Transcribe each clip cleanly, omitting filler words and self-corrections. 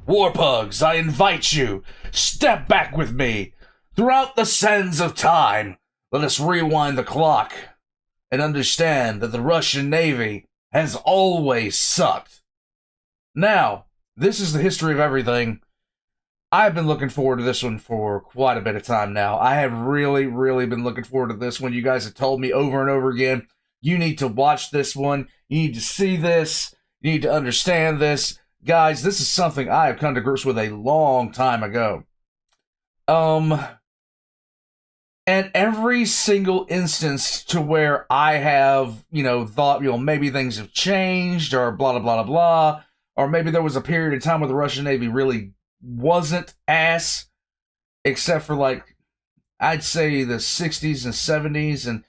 Warpugs, I invite you, step back with me. Throughout the sands of time, let us rewind the clock and understand that the Russian Navy has always sucked. Now, this is the history of everything. I've been looking forward to this one for quite a bit of time now. I have really, really been looking forward to this one. You guys have told me over and over again, you need to watch this one. You need to see this. You need to understand this. Guys, this is something I have come to grips with a long time ago. And every single instance to where I have, thought, maybe things have changed or blah, blah, blah, blah, or maybe there was a period of time where the Russian Navy really wasn't ass, except for, I'd say the 60s and 70s and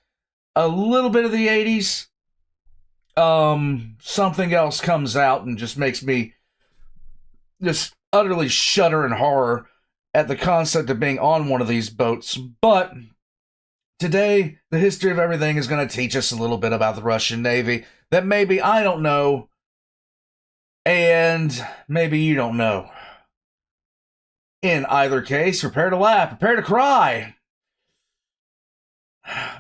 a little bit of the 80s. Something else comes out and just makes me just utterly shudder in horror at the concept of being on one of these boats. But today, the history of everything is going to teach us a little bit about the Russian Navy that maybe I don't know, and maybe you don't know. In either case, prepare to laugh, prepare to cry,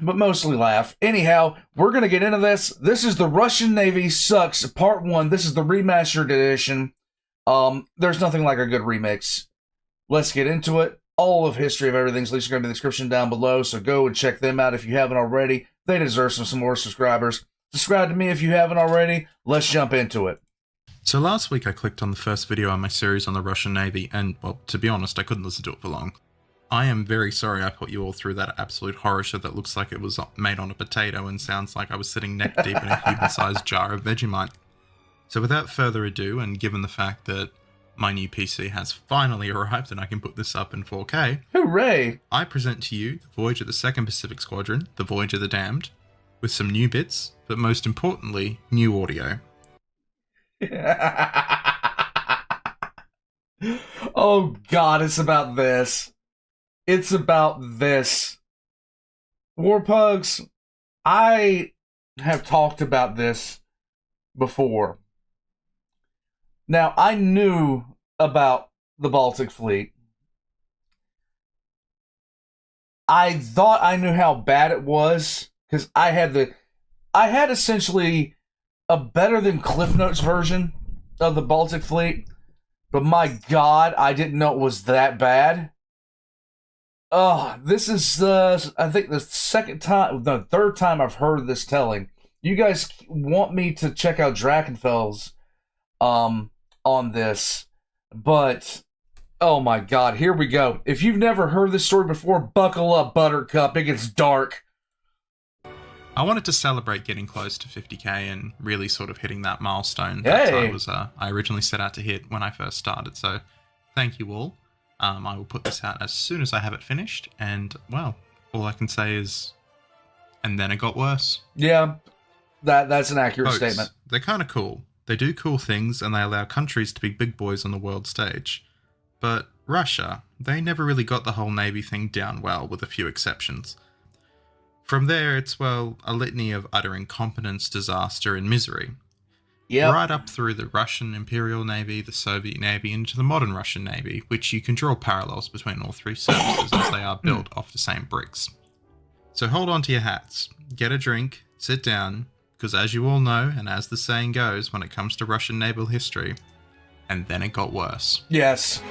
but mostly laugh. Anyhow, we're going to get into this. This is the Russian Navy Sucks Part 1. This is the remastered edition. There's nothing like a good remix. Let's get into it. All of History of Everything's links are going to be in the description down below, so go and check them out if you haven't already. They deserve some more subscribers. Subscribe to me if you haven't already. Let's jump into it. So last week I clicked on the first video on my series on the Russian Navy, and, well, to be honest, I couldn't listen to it for long. I am very sorry I put you all through that absolute horror show that looks like it was made on a potato and sounds like I was sitting neck deep in a human-sized jar of Vegemite. So without further ado, and given the fact that my new PC has finally arrived and I can put this up in 4K, hooray! I present to you the Voyage of the 2nd Pacific Squadron, the Voyage of the Damned, with some new bits, but most importantly, new audio. Oh God, it's about this. It's about this. Warpugs, I have talked about this before. Now, I knew about the Baltic Fleet. I thought I knew how bad it was, because I had essentially a better than Cliff Notes version of the Baltic Fleet, but my God, I didn't know it was that bad. This is I think the third time I've heard this telling. You guys want me to check out Drachenfels on this, but oh my God, here we go. If you've never heard this story before, buckle up, Buttercup. It gets dark. I wanted to celebrate getting close to 50k and really sort of hitting that milestone that I originally set out to hit when I first started. So thank you all. I will put this out as soon as I have it finished, and well, all I can say is, and then it got worse. Yeah, that's an accurate statement. They're kind of cool. They do cool things, and they allow countries to be big boys on the world stage. But Russia, they never really got the whole Navy thing down well, with a few exceptions. From there, it's, well, a litany of utter incompetence, disaster, and misery. Yep. Right up through the Russian Imperial Navy, the Soviet Navy, and to the modern Russian Navy, which you can draw parallels between all three services as they are built off the same bricks. So hold on to your hats, get a drink, sit down, because as you all know, and as the saying goes when it comes to Russian naval history, and then it got worse. Yes.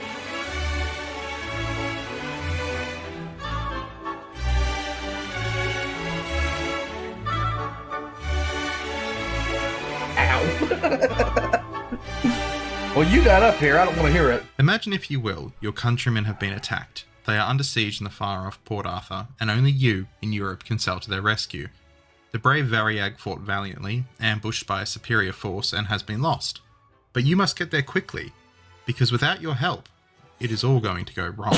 Well, you got up here. I don't want to hear it. Imagine, if you will, your countrymen have been attacked. They are under siege in the far-off Port Arthur, and only you, in Europe, can sail to their rescue. The brave Variag fought valiantly, ambushed by a superior force, and has been lost. But you must get there quickly, because without your help, it is all going to go wrong.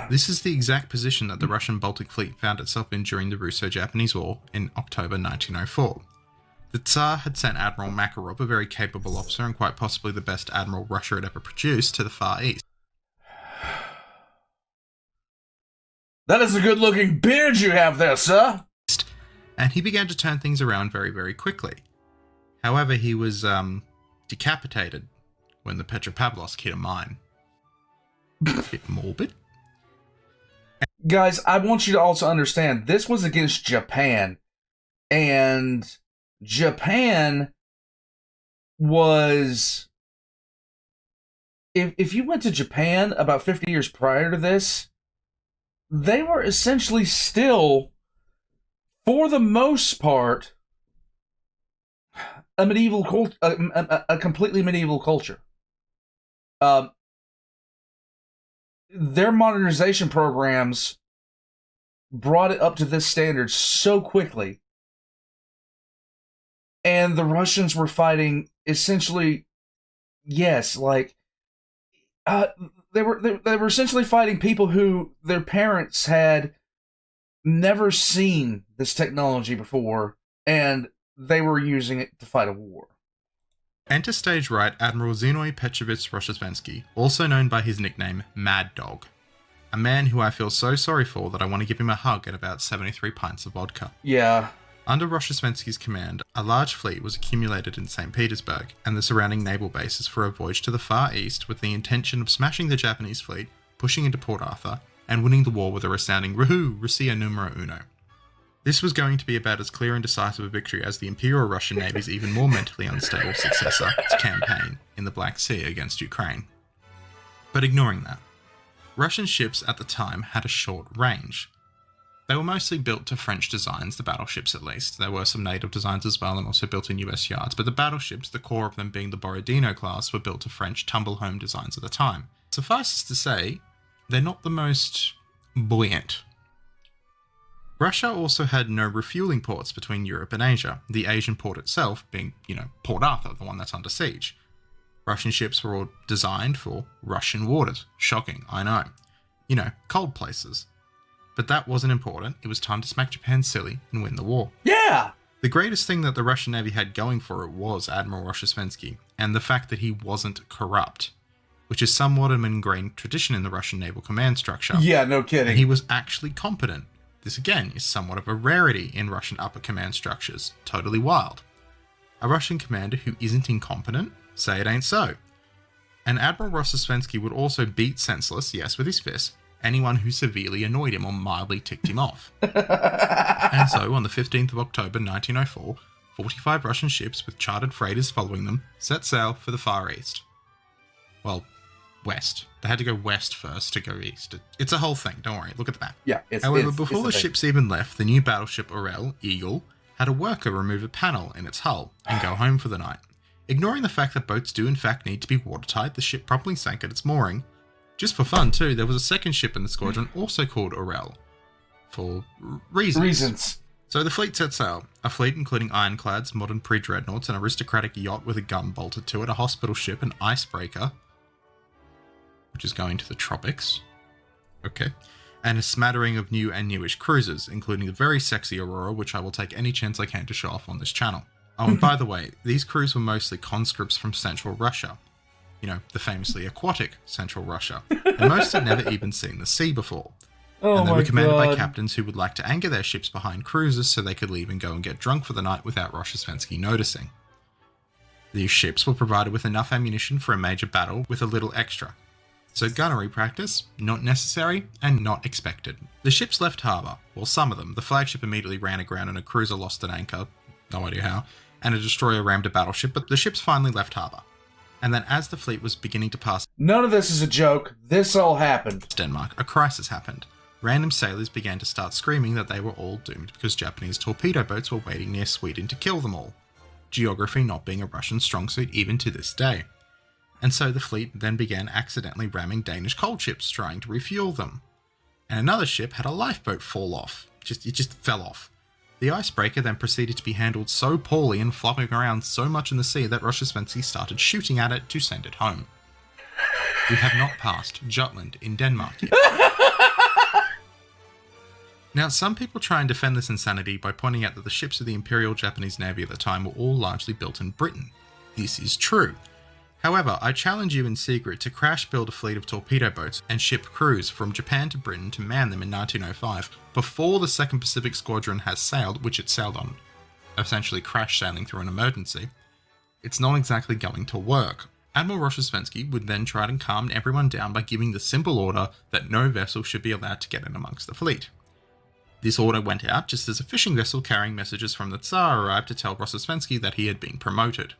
This is the exact position that the Russian Baltic Fleet found itself in during the Russo-Japanese War in October 1904. The Tsar had sent Admiral Makarov, a very capable officer and quite possibly the best admiral Russia had ever produced, to the Far East. That is a good-looking beard you have there, sir. And he began to turn things around very, very quickly. However, he was decapitated when the Petropavlovsk hit a mine. Bit morbid. Guys, I want you to also understand, this was against Japan. And Japan was... If you went to Japan about 50 years prior to this, they were essentially still, for the most part, a medieval cult, a completely medieval culture. Their modernization programs brought it up to this standard so quickly, and the Russians were fighting essentially, yes, like they were essentially fighting people who their parents had never seen this technology before, and they were using it to fight a war. Enter stage right Admiral Zinoy Petrovich Rozhesvensky, also known by his nickname Mad Dog. A man who I feel so sorry for that I want to give him a hug at about 73 pints of vodka. Yeah. Under Rozhesvensky's command, a large fleet was accumulated in St. Petersburg and the surrounding naval bases for a voyage to the Far East with the intention of smashing the Japanese fleet, pushing into Port Arthur, and winning the war with a resounding Ruhu, Russia numero uno. This was going to be about as clear and decisive a victory as the Imperial Russian Navy's even more mentally unstable successor, its campaign in the Black Sea against Ukraine. But ignoring that, Russian ships at the time had a short range. They were mostly built to French designs, the battleships at least. There were some native designs as well and also built in US yards, but the battleships, the core of them being the Borodino class, were built to French tumble-home designs at the time. Suffice it to say, they're not the most buoyant. Russia also had no refueling ports between Europe and Asia, the Asian port itself being, Port Arthur, the one that's under siege. Russian ships were all designed for Russian waters. Shocking, I know. Cold places. But that wasn't important. It was time to smack Japan silly and win the war. Yeah! The greatest thing that the Russian Navy had going for it was Admiral Rozhesvensky, and the fact that he wasn't corrupt, which is somewhat an ingrained tradition in the Russian naval command structure. Yeah, no kidding. And he was actually competent. This again is somewhat of a rarity in Russian upper command structures. Totally wild. A Russian commander who isn't incompetent? Say it ain't so. And Admiral Rozhesvensky would also beat senseless, yes, with his fist, anyone who severely annoyed him or mildly ticked him off. And so, on the 15th of October 1904, 45 Russian ships with chartered freighters following them set sail for the Far East. Well, west. They had to go west first to go east. It's a whole thing, don't worry, look at the map. Yeah, However, before the ships even left, the new battleship Orel, Eagle, had a worker remove a panel in its hull and go home for the night. Ignoring the fact that boats do in fact need to be watertight, the ship promptly sank at its mooring. Just for fun too, there was a second ship in the squadron also called Orel. For reasons. So the fleet set sail. A fleet including ironclads, modern pre-dreadnoughts, an aristocratic yacht with a gun bolted to it, a hospital ship, an icebreaker, which is going to the tropics. Okay. And a smattering of new and newish cruisers, including the very sexy Aurora, which I will take any chance I can to show off on this channel. Oh, and by the way, these crews were mostly conscripts from Central Russia. The famously aquatic Central Russia. And most had never even seen the sea before. And they were commanded by captains who would like to anchor their ships behind cruisers so they could leave and go and get drunk for the night without Rozhesvensky noticing. These ships were provided with enough ammunition for a major battle with a little extra. So gunnery practice, not necessary and not expected. The ships left harbour. Well, some of them. The flagship immediately ran aground and a cruiser lost an anchor, no idea how, and a destroyer rammed a battleship, but the ships finally left harbour. And then as the fleet was beginning to pass None of this is a joke. This all happened. Denmark, a crisis happened. Random sailors began to start screaming that they were all doomed because Japanese torpedo boats were waiting near Sweden to kill them all. Geography not being a Russian strong suit even to this day. And so the fleet then began accidentally ramming Danish coal ships, trying to refuel them. And another ship had a lifeboat fall off. It just fell off. The icebreaker then proceeded to be handled so poorly and flopping around so much in the sea that Rozhesvensky started shooting at it to send it home. We have not passed Jutland in Denmark yet. Now, some people try and defend this insanity by pointing out that the ships of the Imperial Japanese Navy at the time were all largely built in Britain. This is true. However, I challenge you in secret to crash build a fleet of torpedo boats and ship crews from Japan to Britain to man them in 1905 before the 2nd Pacific Squadron has sailed, which it sailed on, essentially crash sailing through an emergency. It's not exactly going to work. Admiral Roshesvensky would then try to calm everyone down by giving the simple order that no vessel should be allowed to get in amongst the fleet. This order went out just as a fishing vessel carrying messages from the Tsar arrived to tell Roshesvensky that he had been promoted.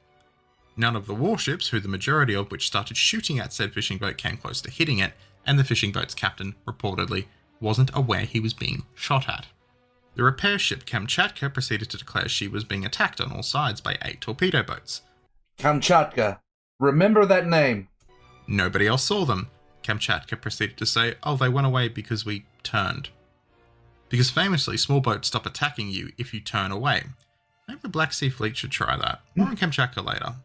None of the warships, who the majority of which started shooting at said fishing boat, came close to hitting it, and the fishing boat's captain, reportedly, wasn't aware he was being shot at. The repair ship Kamchatka proceeded to declare she was being attacked on all sides by 8 torpedo boats. Kamchatka. Remember that name. Nobody else saw them. Kamchatka proceeded to say, "Oh, they went away because we turned." Because famously, small boats stop attacking you if you turn away. Maybe the Black Sea Fleet should try that. More on Kamchatka later.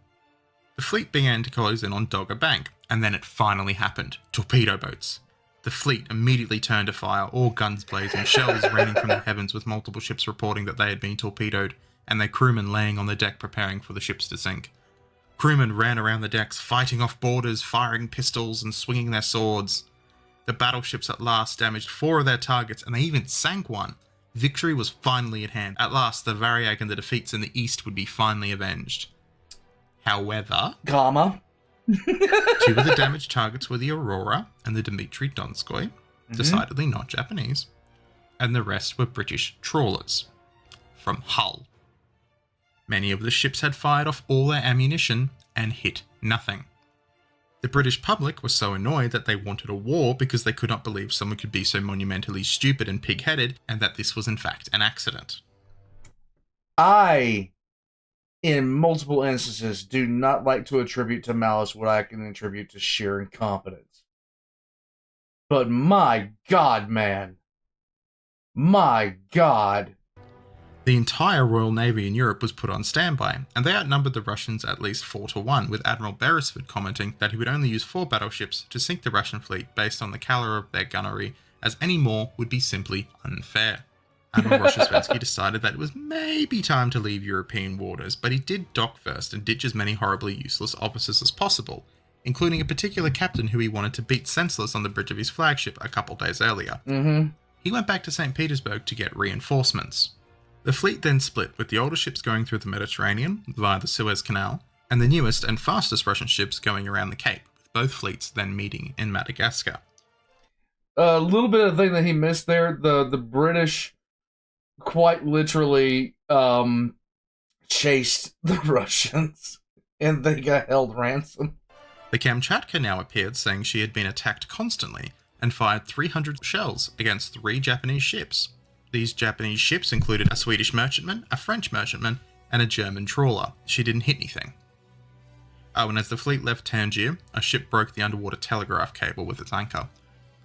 The fleet began to close in on Dogger Bank, and then it finally happened. Torpedo boats. The fleet immediately turned to fire, all guns blazing, shells raining from the heavens with multiple ships reporting that they had been torpedoed, and their crewmen laying on the deck preparing for the ships to sink. Crewmen ran around the decks, fighting off boarders, firing pistols and swinging their swords. The battleships at last damaged 4 of their targets, and they even sank one. Victory was finally at hand. At last, the Variag and the defeats in the east would be finally avenged. However, 2 of the damaged targets were the Aurora and the Dmitry Donskoy, decidedly not Japanese, and the rest were British trawlers from Hull. Many of the ships had fired off all their ammunition and hit nothing. The British public was so annoyed that they wanted a war because they could not believe someone could be so monumentally stupid and pig-headed, and that this was in fact an accident. I, in multiple instances, do not like to attribute to malice what I can attribute to sheer incompetence. But my God, man. My God. The entire Royal Navy in Europe was put on standby, and they outnumbered the Russians at least 4-1, with Admiral Beresford commenting that he would only use 4 battleships to sink the Russian fleet based on the caliber of their gunnery, as any more would be simply unfair. Admiral Roshesvensky decided that it was maybe time to leave European waters, but he did dock first and ditch as many horribly useless officers as possible, including a particular captain who he wanted to beat senseless on the bridge of his flagship a couple days earlier. He went back to St. Petersburg to get reinforcements. The fleet then split, with the older ships going through the Mediterranean via the Suez Canal, and the newest and fastest Russian ships going around the Cape, with both fleets then meeting in Madagascar. A little bit of thing that he missed there, the British quite literally chased the Russians, and they got held ransom. The Kamchatka now appeared, saying she had been attacked constantly, and fired 300 shells against 3 Japanese ships. These Japanese ships included a Swedish merchantman, a French merchantman, and a German trawler. She didn't hit anything. Oh, and as the fleet left Tangier, a ship broke the underwater telegraph cable with its anchor.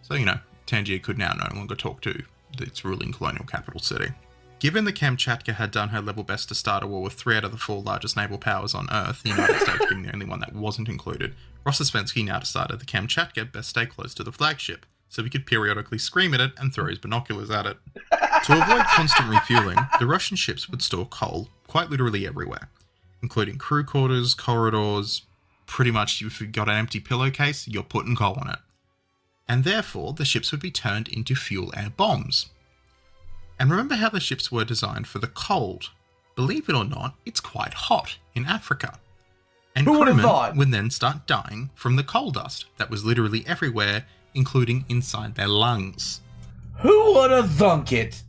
So, Tangier could now no longer talk to its ruling colonial capital city. Given that Kamchatka had done her level best to start a war with 3 out of the 4 largest naval powers on Earth, the United States being the only one that wasn't included, Roshesvensky now decided the Kamchatka best stay close to the flagship, so he could periodically scream at it and throw his binoculars at it. To avoid constant refueling, the Russian ships would store coal quite literally everywhere, including crew quarters, corridors. Pretty much if you've got an empty pillowcase, you're putting coal on it. And therefore, the ships would be turned into fuel-air bombs. And remember how the ships were designed for the cold. Believe it or not, it's quite hot in Africa. And crewmen would then start dying from the coal dust that was literally everywhere, including inside their lungs. Who would have thunk it?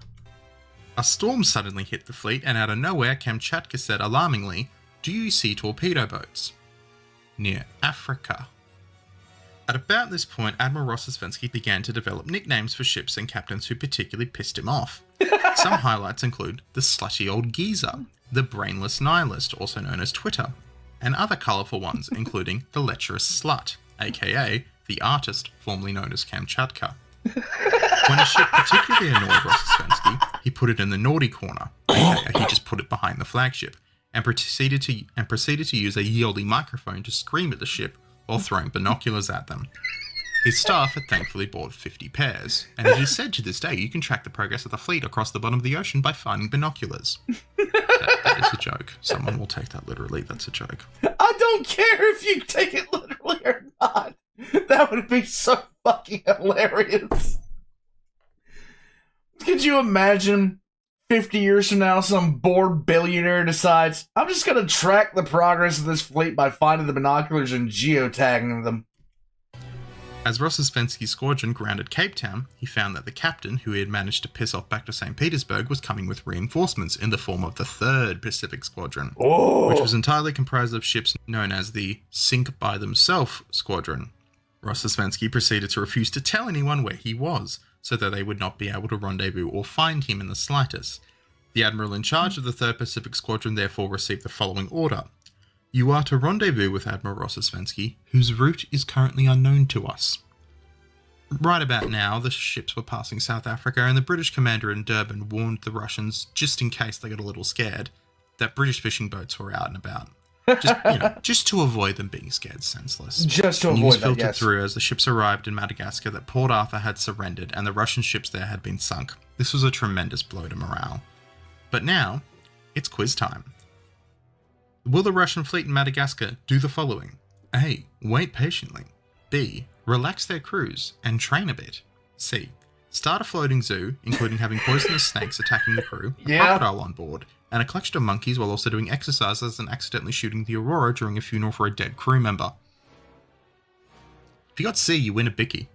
A storm suddenly hit the fleet, and out of nowhere, Kamchatka said alarmingly, "Do you see torpedo boats?" Near Africa. At about this point, Admiral Roshesvensky began to develop nicknames for ships and captains who particularly pissed him off. Some highlights include the Slutty Old Geezer, the Brainless Nihilist, also known as Twitter, and other colourful ones, including the Lecherous Slut, aka the artist formerly known as Kamchatka. When a ship particularly annoyed Roshesvensky, he put it in the naughty corner, aka he just put it behind the flagship, and proceeded to use a yieldy microphone to scream at the ship while throwing binoculars at them. His staff had thankfully bought 50 pairs, and it is said to this day you can track the progress of the fleet across the bottom of the ocean by finding binoculars. That is a joke. Someone will take that literally. That's a joke. I don't care if you take it literally or not. That would be so fucking hilarious. Could you imagine 50 years from now, some bored billionaire decides, I'm just going to track the progress of this fleet by finding the binoculars and geotagging them. As Rossosvensky's squadron grounded Cape Town, he found that the captain, who he had managed to piss off back to St. Petersburg, was coming with reinforcements in the form of the 3rd Pacific Squadron, which was entirely comprised of ships known as the Sink by Themselves Squadron. Rossosvensky proceeded to refuse to tell anyone where he was, so that they would not be able to rendezvous or find him in the slightest. The admiral in charge of the 3rd Pacific Squadron therefore received the following order. You are to rendezvous with Admiral Rossosvensky, whose route is currently unknown to us. Right about now, the ships were passing South Africa, and the British commander in Durban warned the Russians, just in case they got a little scared, that British fishing boats were out and about. Just to avoid them being scared senseless. Just to News avoid that, filtered yes. through as the ships arrived in Madagascar that Port Arthur had surrendered and the Russian ships there had been sunk. This was a tremendous blow to morale. But now, it's quiz time. Will the Russian fleet in Madagascar do the following? A. Wait patiently. B. Relax their crews and train a bit. C. Start a floating zoo, including having poisonous snakes attacking the crew, a crocodile on board, and a collection of monkeys while also doing exercises and accidentally shooting the Aurora during a funeral for a dead crew member. If you got C, you win a bicky.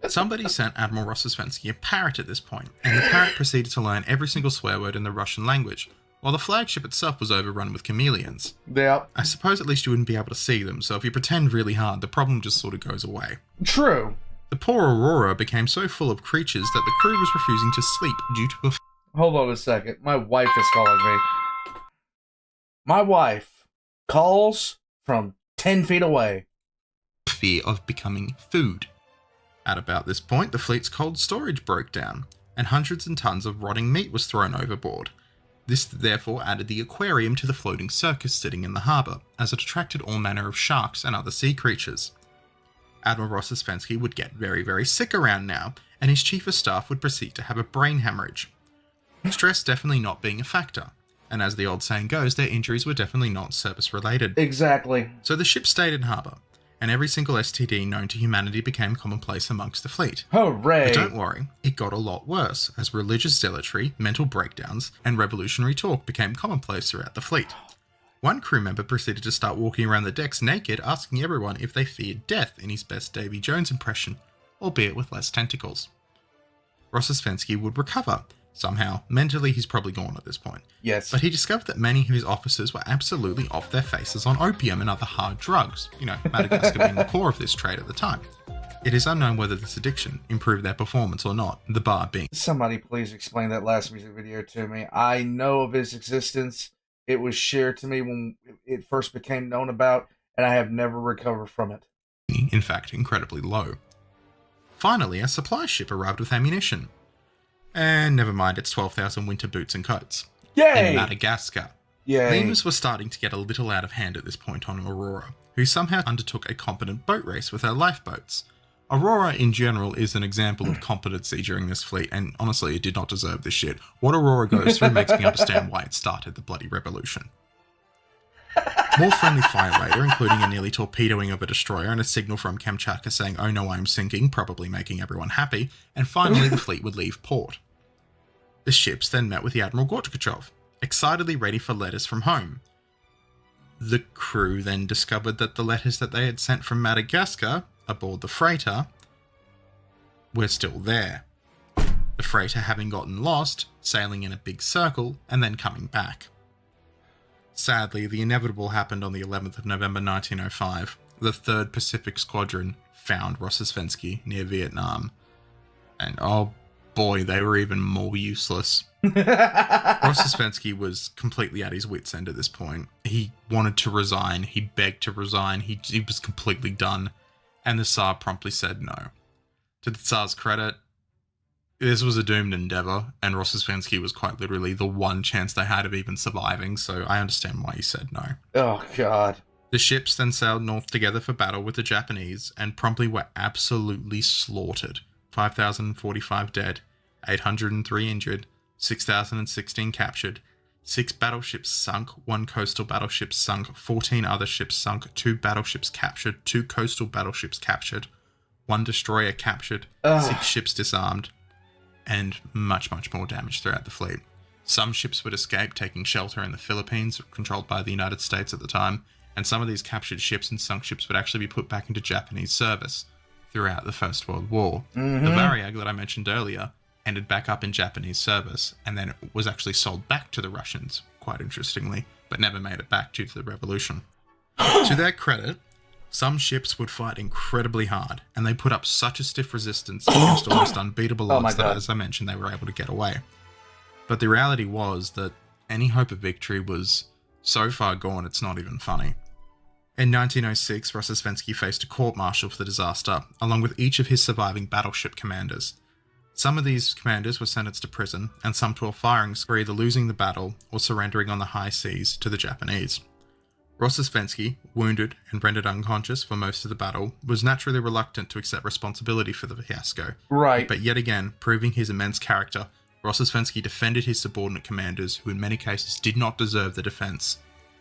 Somebody sent Admiral Rossosvensky a parrot at this point, and the parrot proceeded to learn every single swear word in the Russian language, while the flagship itself was overrun with chameleons. Yeah. I suppose at least you wouldn't be able to see them, so if you pretend really hard, the problem just sort of goes away. True. The poor Aurora became so full of creatures that the crew was refusing to sleep due to a Hold on a second. My wife is calling me. My wife calls from 10 feet away. fear of becoming food. At about this point, the fleet's cold storage broke down, and hundreds of tons of rotting meat was thrown overboard. This therefore added the aquarium to the floating circus sitting in the harbour, as it attracted all manner of sharks and other sea creatures. Admiral Rossosvensky would get very, very sick around now, and his chief of staff would proceed to have a brain hemorrhage. Stress definitely not being a factor, and as the old saying goes, their injuries were definitely not service-related. Exactly. So the ship stayed in harbour, and every single STD known to humanity became commonplace amongst the fleet. Hooray! But don't worry, it got a lot worse, as religious zealotry, mental breakdowns, and revolutionary talk became commonplace throughout the fleet. One crew member proceeded to start walking around the decks naked, asking everyone if they feared death in his best Davy Jones impression, albeit with less tentacles. Rossosvensky would recover. Somehow, mentally he's probably gone at this point. Yes. But he discovered that many of his officers were absolutely off their faces on opium and other hard drugs, Madagascar being the core of this trade at the time. It is unknown whether this addiction improved their performance or not, the bar being. Somebody please explain that last music video to me. I know of its existence. It was shared to me when it first became known about, and I have never recovered from it. In fact, incredibly low. Finally, a supply ship arrived with ammunition. And never mind, it's 12,000 winter boots and coats. Yay! In Madagascar. Yay! Things were starting to get a little out of hand at this point on Aurora, who somehow undertook a competent boat race with her lifeboats. Aurora in general is an example of competency during this fleet, and honestly, it did not deserve this shit. What Aurora goes through makes me understand why it started the bloody revolution. More friendly fire later, including a nearly torpedoing of a destroyer and a signal from Kamchatka saying, "Oh no, I'm sinking," probably making everyone happy, and finally the fleet would leave port. The ships then met with the Admiral Gorchakov, excitedly ready for letters from home. The crew then discovered that the letters that they had sent from Madagascar, aboard the freighter, were still there. The freighter having gotten lost, sailing in a big circle, and then coming back. Sadly, the inevitable happened on the 11th of November 1905. The 3rd Pacific Squadron found Rossosvensky near Vietnam. And oh boy, they were even more useless. Rossosvensky was completely at his wits' end at this point. He wanted to resign, he begged to resign, he was completely done. And the Tsar promptly said no. To the Tsar's credit, this was a doomed endeavour, and Rossosvensky was quite literally the one chance they had of even surviving, so I understand why he said no. Oh, God. The ships then sailed north together for battle with the Japanese, and promptly were absolutely slaughtered. 5,045 dead, 803 injured, 6,016 captured, 6 battleships sunk, 1 coastal battleship sunk, 14 other ships sunk, 2 battleships captured, 2 coastal battleships captured, 1 destroyer captured, 6 ships disarmed, and much, much more damage throughout the fleet. Some ships would escape, taking shelter in the Philippines, controlled by the United States at the time, and some of these captured ships and sunk ships would actually be put back into Japanese service throughout the First World War. Mm-hmm. The Variag that I mentioned earlier ended back up in Japanese service, and then it was actually sold back to the Russians, quite interestingly, but never made it back due to the revolution. To their credit, some ships would fight incredibly hard, and they put up such a stiff resistance against almost unbeatable odds that, as I mentioned, they were able to get away. But the reality was that any hope of victory was so far gone it's not even funny. In 1906, Rossosvenski faced a court-martial for the disaster, along with each of his surviving battleship commanders. Some of these commanders were sentenced to prison, and some to a firing for either losing the battle or surrendering on the high seas to the Japanese. Rossosvenski, wounded and rendered unconscious for most of the battle, was naturally reluctant to accept responsibility for the fiasco. Right. But yet again, proving his immense character, Rossosvenski defended his subordinate commanders, who in many cases did not deserve the defense,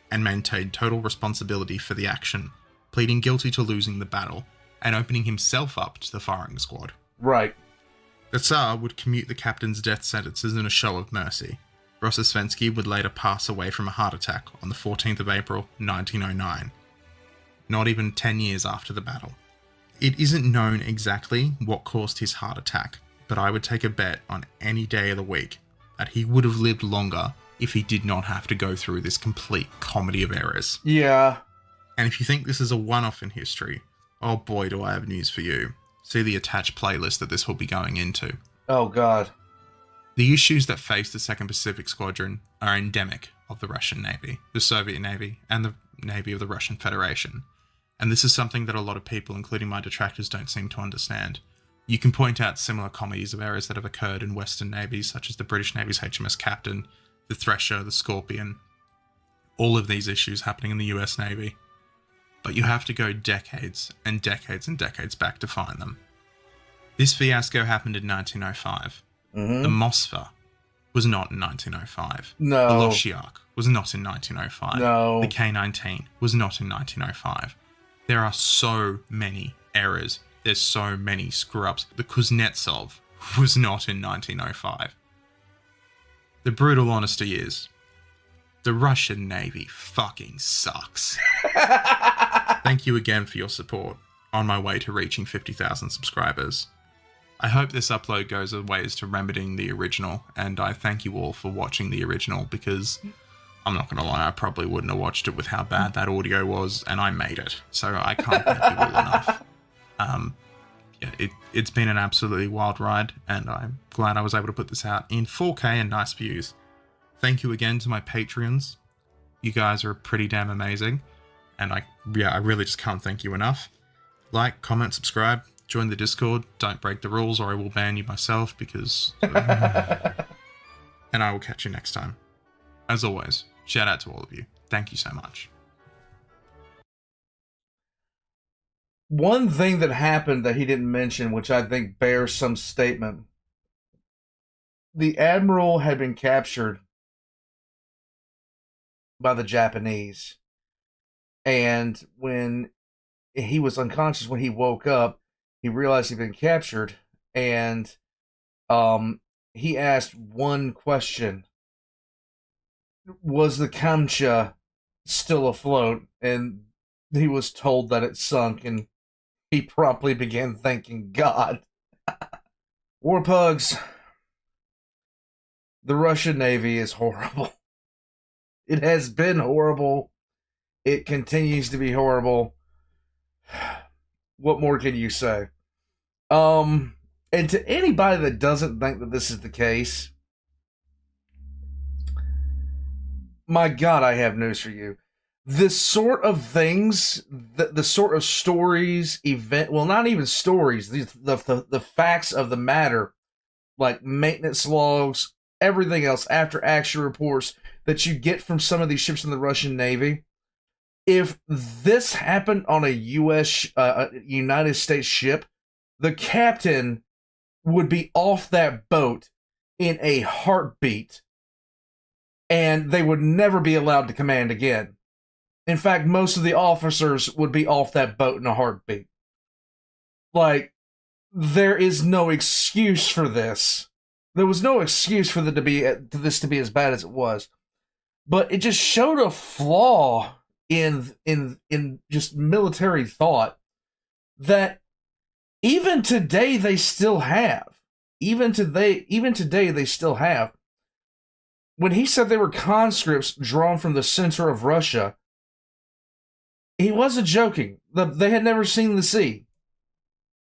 and maintained total responsibility for the action, pleading guilty to losing the battle, and opening himself up to the firing squad. Right. The Tsar would commute the captain's death sentences in a show of mercy. Rossosvenski would later pass away from a heart attack on the 14th of April, 1909, not even 10 years after the battle. It isn't known exactly what caused his heart attack, but I would take a bet on any day of the week that he would have lived longer if he did not have to go through this complete comedy of errors. Yeah. And if you think this is a one-off in history, oh boy do I have news for you. See the attached playlist that this will be going into. Oh god. The issues that face the 2nd Pacific Squadron are endemic of the Russian Navy, the Soviet Navy, and the Navy of the Russian Federation. And this is something that a lot of people, including my detractors, don't seem to understand. You can point out similar comedies of errors that have occurred in Western navies, such as the British Navy's HMS Captain, the Thresher, the Scorpion, all of these issues happening in the US Navy. But you have to go decades and decades and decades back to find them. This fiasco happened in 1905. Mm-hmm. The Moskva was not in 1905. No. The Loshiak was not in 1905. No. The K-19 was not in 1905. There are so many errors. There's so many screw-ups. The Kuznetsov was not in 1905. The brutal honesty is, the Russian Navy fucking sucks. Thank you again for your support on my way to reaching 50,000 subscribers. I hope this upload goes a ways to remedying the original, and I thank you all for watching the original, because I'm not going to lie, I probably wouldn't have watched it with how bad that audio was, and I made it, so I can't thank you all enough. It's been an absolutely wild ride, and I'm glad I was able to put this out in 4K and nice views. Thank you again to my Patreons. You guys are pretty damn amazing, and I really just can't thank you enough. Like, comment, subscribe, join the Discord, don't break the rules or I will ban you myself, because... and I will catch you next time. As always, shout out to all of you. Thank you so much. One thing that happened that he didn't mention, which I think bears some statement. The Admiral had been captured by the Japanese. And when he was unconscious, when he woke up, he realized he'd been captured. And he asked one question. Was the Kamcha still afloat? And he was told that it sunk, and he promptly began thanking God. Warpugs, the Russian Navy is horrible. It has been horrible. It continues to be horrible. What more can you say? And to anybody that doesn't think that this is the case, my God, I have news for you. This sort of things, the sort of stories, not even stories, the facts of the matter, like maintenance logs, everything else, after action reports that you get from some of these ships in the Russian Navy, if this happened on a United States ship, the captain would be off that boat in a heartbeat, and they would never be allowed to command again. In fact, most of the officers would be off that boat in a heartbeat. Like, there is no excuse for this. There was no excuse for this to be as bad as it was, but it just showed a flaw in just military thought that even today they still have. Even today they still have. When he said they were conscripts drawn from the center of Russia, he wasn't joking. They had never seen the sea.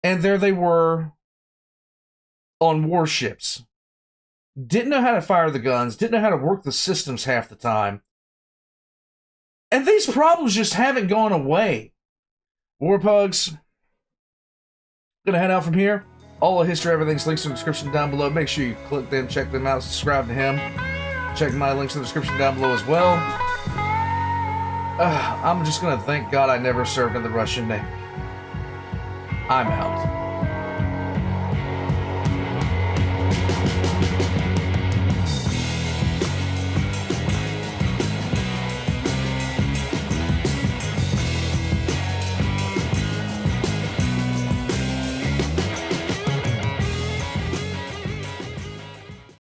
And there they were on warships. Didn't know how to fire the guns, didn't know how to work the systems half the time. And these problems just haven't gone away. Warpugs, gonna head out from here. All the history, everything's links in the description down below. Make sure you click them, check them out, subscribe to him. Check my links in the description down below as well. I'm just gonna thank God I never served in the Russian Navy. I'm out.